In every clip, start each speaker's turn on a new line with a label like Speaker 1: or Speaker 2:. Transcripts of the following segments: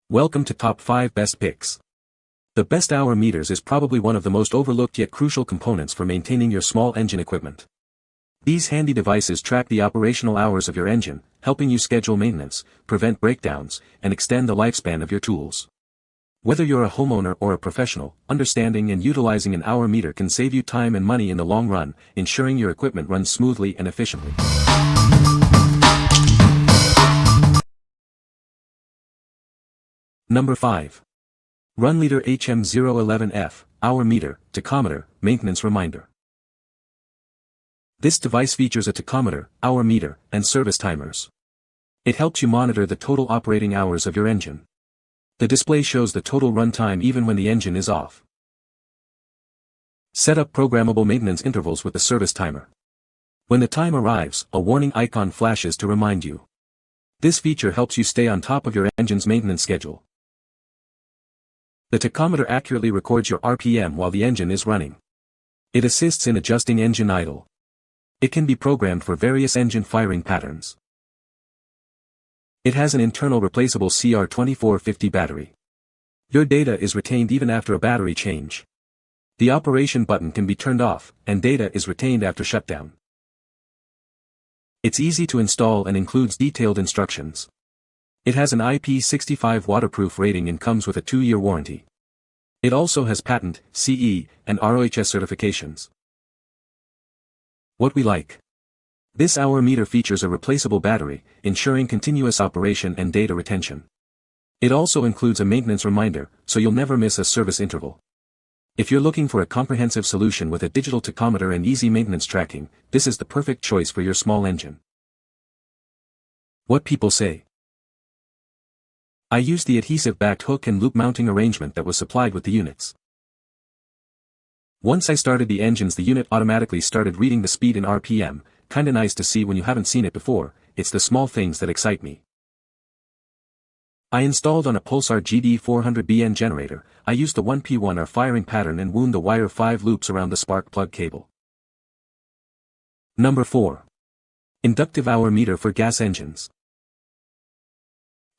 Speaker 1: Welcome to Top 5 Best Picks. The best hour meters is probably one of the most overlooked yet crucial components for maintaining your small engine equipment. These handy devices track the operational hours of your engine, helping you schedule maintenance, prevent breakdowns, and extend the lifespan of your tools. Whether you're a homeowner or a professional, understanding and utilizing an hour meter can save you time and money in the long run, ensuring your equipment runs smoothly and efficiently. Number 5. Runleader HM011F, Hour Meter, Tachometer, Maintenance Reminder. This device features a tachometer, hour meter, and service timers. It helps you monitor the total operating hours of your engine. The display shows the total run time even when the engine is off. Set up programmable maintenance intervals with the service timer. When the time arrives, a warning icon flashes to remind you. This feature helps you stay on top of your engine's maintenance schedule. The tachometer accurately records your RPM while the engine is running. It assists in adjusting engine idle. It can be programmed for various engine firing patterns. It has an internal replaceable CR2450 battery. Your data is retained even after a battery change. The operation button can be turned off, and data is retained after shutdown. It's easy to install and includes detailed instructions. It has an IP65 waterproof rating and comes with a 2-year warranty. It also has patent, CE, and ROHS certifications. What we like. This hour meter features a replaceable battery, ensuring continuous operation and data retention. It also includes a maintenance reminder, so you'll never miss a service interval. If you're looking for a comprehensive solution with a digital tachometer and easy maintenance tracking, this is the perfect choice for your small engine. What people say. I used the adhesive-backed hook and loop mounting arrangement that was supplied with the units. Once I started the engines, the unit automatically started reading the speed in RPM, kinda nice to see when you haven't seen it before. It's the small things that excite me. I installed on a Pulsar GD400BN generator. I used the 1P1R firing pattern and wound the wire 5 loops around the spark plug cable. Number 4. Inductive hour meter for gas engines.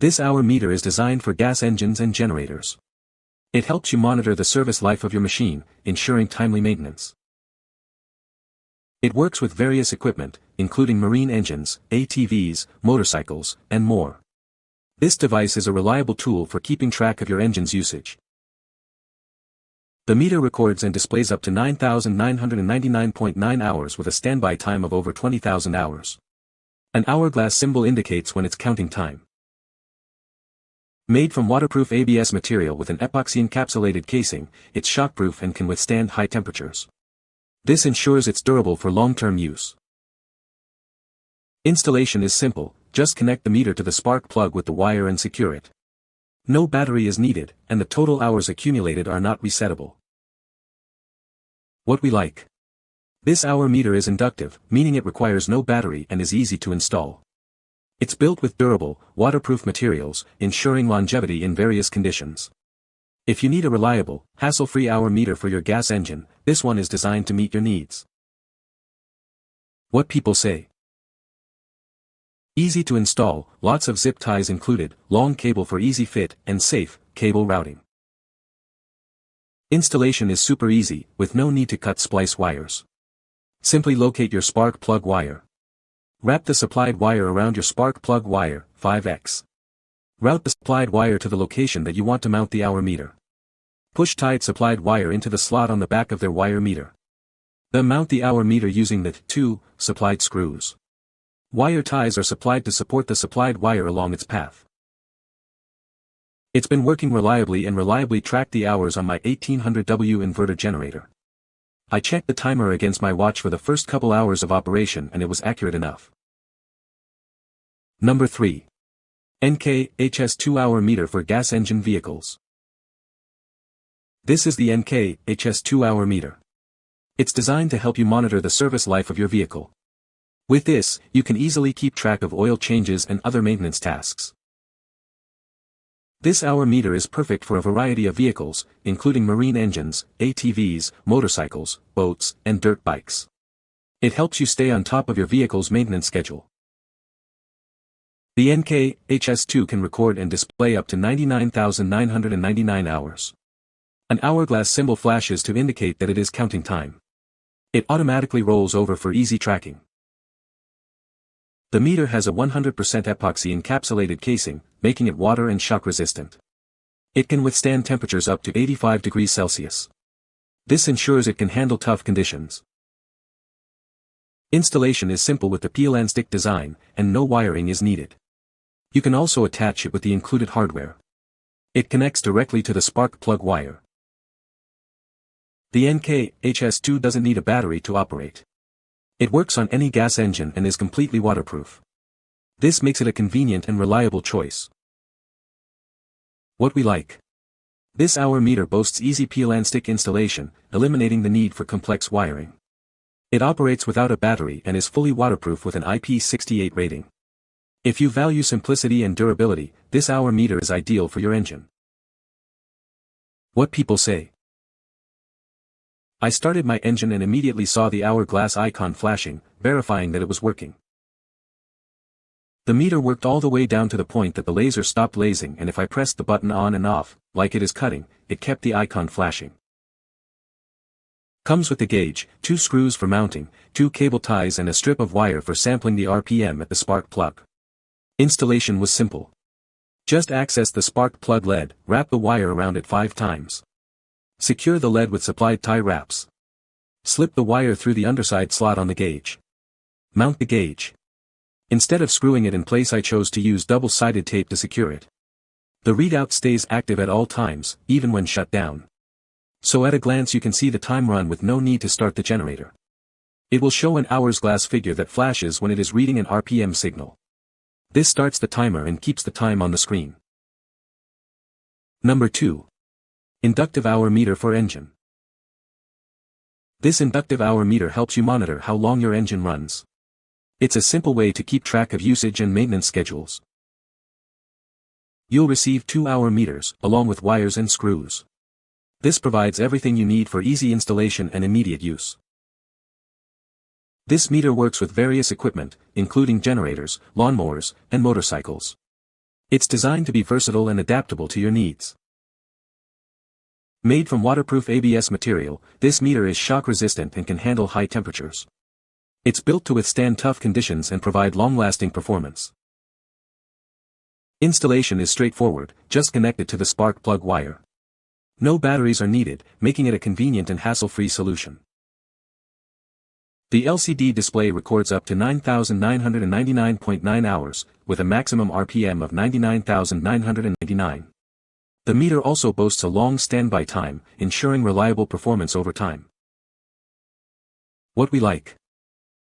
Speaker 1: This hour meter is designed for gas engines and generators. It helps you monitor the service life of your machine, ensuring timely maintenance. It works with various equipment, including marine engines, ATVs, motorcycles, and more. This device is a reliable tool for keeping track of your engine's usage. The meter records and displays up to 9,999.9 hours with a standby time of over 20,000 hours. An hourglass symbol indicates when it's counting time. Made from waterproof ABS material with an epoxy-encapsulated casing, it's shockproof and can withstand high temperatures. This ensures it's durable for long-term use. Installation is simple, just connect the meter to the spark plug with the wire and secure it. No battery is needed, and the total hours accumulated are not resettable. What we like. This hour meter is inductive, meaning it requires no battery and is easy to install. It's built with durable, waterproof materials, ensuring longevity in various conditions. If you need a reliable, hassle-free hour meter for your gas engine, this one is designed to meet your needs. What people say. Easy to install, lots of zip ties included, long cable for easy fit, and safe, cable routing. Installation is super easy, with no need to cut splice wires. Simply locate your spark plug wire. Wrap the supplied wire around your spark plug wire, 5x. Route the supplied wire to the location that you want to mount the hour meter. Push tied supplied wire into the slot on the back of their wire meter. Then mount the hour meter using the 2 supplied screws. Wire ties are supplied to support the supplied wire along its path. It's been working reliably and reliably tracked the hours on my 1800W inverter generator. I checked the timer against my watch for the first couple hours of operation and it was accurate enough. Number 3. NK-HS2 hour meter for gas engine vehicles. This is the NK-HS2 hour meter. It's designed to help you monitor the service life of your vehicle. With this, you can easily keep track of oil changes and other maintenance tasks. This hour meter is perfect for a variety of vehicles, including marine engines, ATVs, motorcycles, boats, and dirt bikes. It helps you stay on top of your vehicle's maintenance schedule. The NKHS2 can record and display up to 99,999 hours. An hourglass symbol flashes to indicate that it is counting time. It automatically rolls over for easy tracking. The meter has a 100% epoxy encapsulated casing, making it water and shock resistant. It can withstand temperatures up to 85 degrees Celsius. This ensures it can handle tough conditions. Installation is simple with the peel and stick design, and no wiring is needed. You can also attach it with the included hardware. It connects directly to the spark plug wire. The NKHS2 doesn't need a battery to operate. It works on any gas engine and is completely waterproof. This makes it a convenient and reliable choice. What we like. This hour meter boasts easy peel and stick installation, eliminating the need for complex wiring. It operates without a battery and is fully waterproof with an IP68 rating. If you value simplicity and durability, this hour meter is ideal for your engine. What people say. I started my engine and immediately saw the hourglass icon flashing, verifying that it was working. The meter worked all the way down to the point that the laser stopped lasing, and if I pressed the button on and off, like it is cutting, it kept the icon flashing. Comes with the gauge, 2 screws for mounting, 2 cable ties and a strip of wire for sampling the RPM at the spark plug. Installation was simple. Just access the spark plug lead, wrap the wire around it 5 times. Secure the lead with supplied tie wraps. Slip the wire through the underside slot on the gauge. Mount the gauge. Instead of screwing it in place, I chose to use double-sided tape to secure it. The readout stays active at all times, even when shut down. So at a glance you can see the time run with no need to start the generator. It will show an hourglass figure that flashes when it is reading an RPM signal. This starts the timer and keeps the time on the screen. Number 2. Inductive hour meter for engine. This inductive hour meter helps you monitor how long your engine runs. It's a simple way to keep track of usage and maintenance schedules. You'll receive 2-hour meters, along with wires and screws. This provides everything you need for easy installation and immediate use. This meter works with various equipment, including generators, lawnmowers, and motorcycles. It's designed to be versatile and adaptable to your needs. Made from waterproof ABS material, this meter is shock resistant and can handle high temperatures. It's built to withstand tough conditions and provide long-lasting performance. Installation is straightforward, just connect it to the spark plug wire. No batteries are needed, making it a convenient and hassle-free solution. The LCD display records up to 9,999.9 hours, with a maximum RPM of 99,999. The meter also boasts a long standby time, ensuring reliable performance over time. What we like.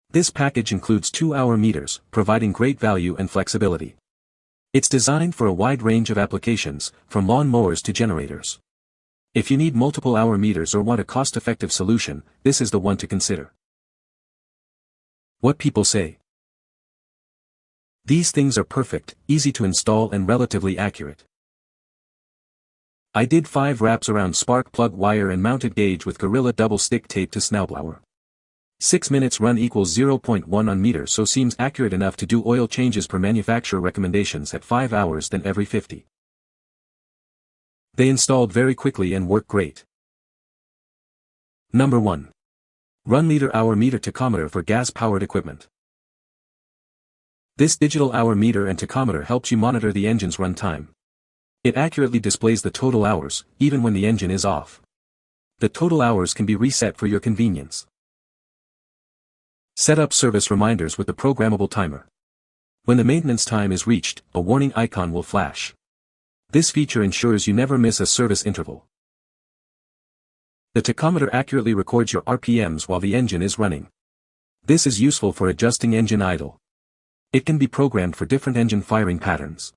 Speaker 1: This package includes 2-hour meters, providing great value and flexibility. It's designed for a wide range of applications, from lawn mowers to generators. If you need multiple hour meters or want a cost-effective solution, this is the one to consider. What people say. These things are perfect, easy to install and relatively accurate. I did 5 wraps around spark plug wire and mounted gauge with Gorilla double stick tape to snowblower. 6 minutes run equals 0.1 on meter, so seems accurate enough to do oil changes per manufacturer recommendations at 5 hours than every 50. They installed very quickly and work great. Number 1. Runleader Hour Meter Tachometer for gas-powered equipment. This digital hour meter and tachometer helps you monitor the engine's run time. It accurately displays the total hours, even when the engine is off. The total hours can be reset for your convenience. Set up service reminders with the programmable timer. When the maintenance time is reached, a warning icon will flash. This feature ensures you never miss a service interval. The tachometer accurately records your RPMs while the engine is running. This is useful for adjusting engine idle. It can be programmed for different engine firing patterns.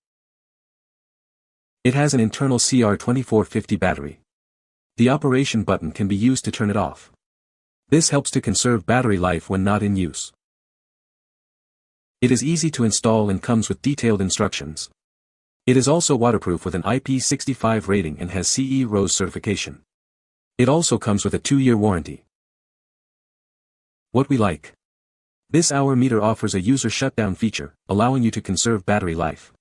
Speaker 1: It has an internal CR2450 battery. The operation button can be used to turn it off. This helps to conserve battery life when not in use. It is easy to install and comes with detailed instructions. It is also waterproof with an IP65 rating and has CE RoHS certification. It also comes with a 2-year warranty. What we like. This hour meter offers a user shutdown feature, allowing you to conserve battery life.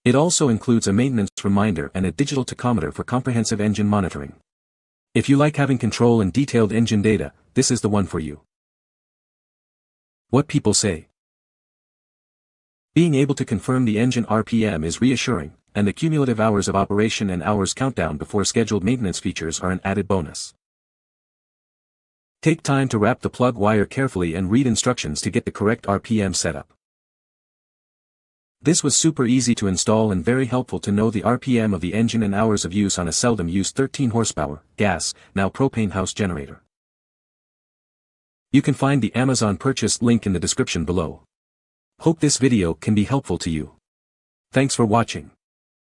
Speaker 1: It also includes a maintenance reminder and a digital tachometer for comprehensive engine monitoring. If you like having control and detailed engine data, this is the one for you. What people say. Being able to confirm the engine RPM is reassuring, and the cumulative hours of operation and hours countdown before scheduled maintenance features are an added bonus. Take time to wrap the plug wire carefully and read instructions to get the correct RPM setup. This was super easy to install and very helpful to know the RPM of the engine and hours of use on a seldom used 13 horsepower, gas, now propane house generator. You can find the Amazon purchase link in the description below. Hope this video can be helpful to you. Thanks for watching.